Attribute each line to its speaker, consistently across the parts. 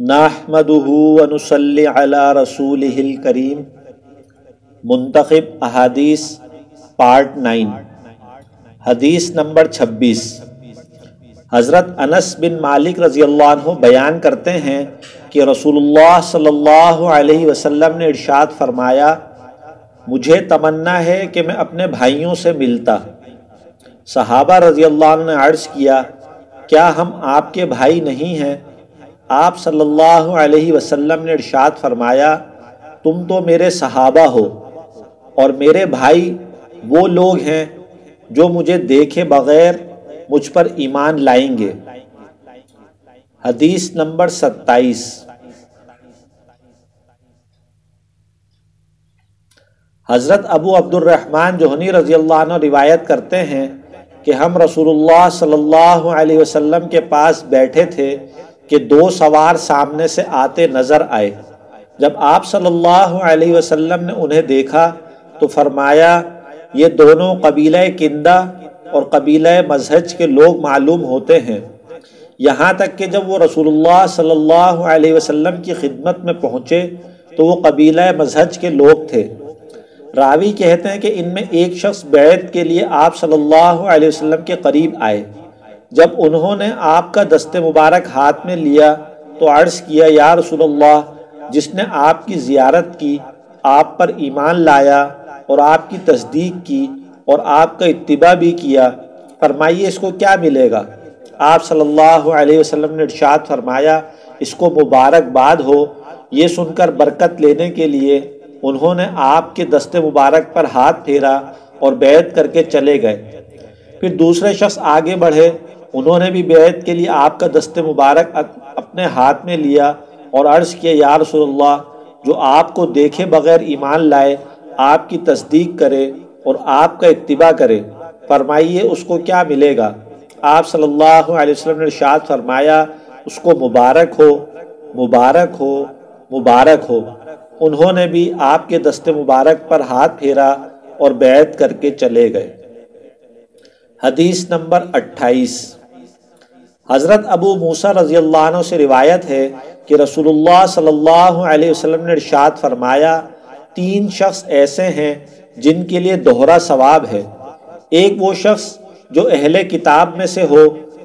Speaker 1: نحمدہ ونصلی علی رسولہ الکریم۔ منتخب احادیث پارٹ 9، حدیث نمبر 26۔ حضرت انس بن مالک رضی اللہ عنہ بیان کرتے ہیں کہ رسول اللہ صلی اللہ علیہ وسلم نے ارشاد فرمایا، مجھے تمنا ہے کہ میں اپنے بھائیوں سے ملتا۔ صحابہ رضی اللہ عنہ نے عرض کیا، کیا ہم آپ کے بھائی نہیں ہیں؟ آپ صلی اللہ علیہ وسلم نے ارشاد فرمایا، تم تو میرے صحابہ ہو، اور میرے بھائی وہ لوگ ہیں جو مجھے دیکھے بغیر مجھ پر ایمان لائیں گے۔ حدیث نمبر 27۔ حضرت ابو عبد الرحمن جوہنی رضی اللہ عنہ روایت کرتے ہیں کہ ہم رسول اللہ صلی اللہ علیہ وسلم کے پاس بیٹھے تھے کہ دو سوار سامنے سے آتے نظر آئے۔ جب آپ صلی اللہ علیہ وسلم نے انہیں دیکھا تو فرمایا، یہ دونوں قبیلہ کندہ اور قبیلہ مزہج کے لوگ معلوم ہوتے ہیں، یہاں تک کہ جب وہ رسول اللہ صلی اللہ علیہ وسلم کی خدمت میں پہنچے تو وہ قبیلہ مزہج کے لوگ تھے۔ راوی کہتے ہیں کہ ان میں ایک شخص بیعت کے لیے آپ صلی اللہ علیہ وسلم کے قریب آئے۔ جب انہوں نے آپ کا دست مبارک ہاتھ میں لیا تو عرض کیا، یا رسول اللہ، جس نے آپ کی زیارت کی، آپ پر ایمان لایا اور آپ کی تصدیق کی اور آپ کا اتباع بھی کیا، فرمائیے اس کو کیا ملے گا؟ آپ صلی اللہ علیہ وسلم نے ارشاد فرمایا، اس کو مبارکباد ہو۔ یہ سن کر برکت لینے کے لیے انہوں نے آپ کے دست مبارک پر ہاتھ پھیرا اور بیعت کر کے چلے گئے۔ پھر دوسرے شخص آگے بڑھے، انہوں نے بھی بیعت کے لیے آپ کا دست مبارک اپنے ہاتھ میں لیا اور عرض کیا، یا رسول اللہ، جو آپ کو دیکھے بغیر ایمان لائے، آپ کی تصدیق کرے اور آپ کا اتباع کرے، فرمائیے اس کو کیا ملے گا؟ آپ صلی اللہ علیہ وسلم نے ارشاد فرمایا، اس کو مبارک ہو، مبارک ہو، مبارک ہو۔ انہوں نے بھی آپ کے دست مبارک پر ہاتھ پھیرا اور بیعت کر کے چلے گئے۔ حدیث نمبر 28۔ حضرت ابو موسیٰ رضی اللہ عنہ سے روایت ہے کہ رسول اللہ صلی اللہ علیہ وسلم نے ارشاد فرمایا، تین شخص ایسے ہیں جن کے لیے دوہرا ثواب ہے۔ ایک وہ شخص جو اہل کتاب میں سے ہو،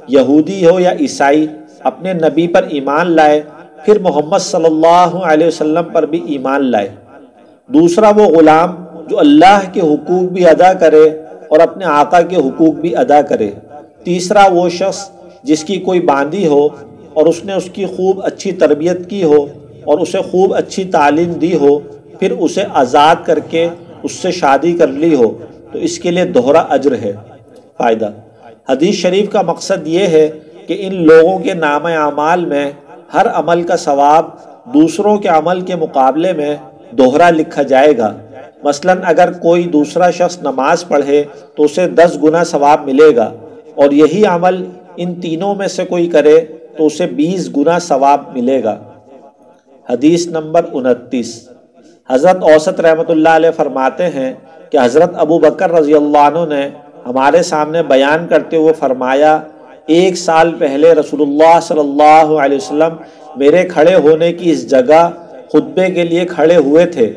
Speaker 1: یہودی ہو یا عیسائی، اپنے نبی پر ایمان لائے، پھر محمد صلی اللہ علیہ وسلم پر بھی ایمان لائے۔ دوسرا وہ غلام جو اللہ کے حقوق بھی ادا کرے اور اپنے آقا کے حقوق بھی ادا کرے۔ تیسرا وہ شخص جس کی کوئی باندی ہو اور اس نے اس کی خوب اچھی تربیت کی ہو اور اسے خوب اچھی تعلیم دی ہو، پھر اسے آزاد کر کے اس سے شادی کر لی ہو، تو اس کے لیے دوہرا اجر ہے۔ فائدہ: حدیث شریف کا مقصد یہ ہے کہ ان لوگوں کے نامہ اعمال میں ہر عمل کا ثواب دوسروں کے عمل کے مقابلے میں دوہرا لکھا جائے گا۔ مثلاً اگر کوئی دوسرا شخص نماز پڑھے تو اسے 10 گنا ثواب ملے گا، اور یہی عمل ان تینوں میں سے کوئی کرے تو اسے 20 گنا ثواب ملے گا۔ حدیث نمبر 29۔ حضرت اوسط رحمۃ اللہ علیہ فرماتے ہیں کہ حضرت ابو بکر رضی اللہ عنہ نے ہمارے سامنے بیان کرتے ہوئے فرمایا، 1 سال پہلے رسول اللہ صلی اللہ علیہ وسلم میرے کھڑے ہونے کی اس جگہ خطبے کے لیے کھڑے ہوئے تھے۔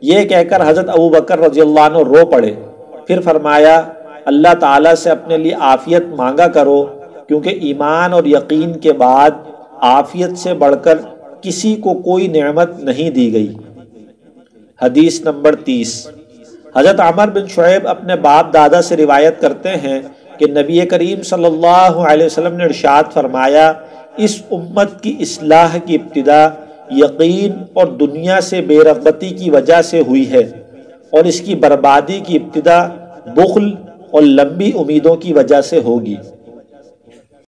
Speaker 1: یہ کہہ کر حضرت ابو بکر رضی اللہ عنہ رو پڑے، پھر فرمایا، اللہ تعالیٰ سے اپنے لیے عافیت مانگا کرو، کیونکہ ایمان اور یقین کے بعد عافیت سے بڑھ کر کسی کو کوئی نعمت نہیں دی گئی۔ حدیث نمبر 30۔ حضرت عمر بن شعیب اپنے باپ دادا سے روایت کرتے ہیں کہ نبی کریم صلی اللہ علیہ وسلم نے ارشاد فرمایا، اس امت کی اصلاح کی ابتدا یقین اور دنیا سے بے رغبتی کی وجہ سے ہوئی ہے، اور اس کی بربادی کی ابتدا بخل اور لمبی امیدوں کی وجہ سے ہوگی۔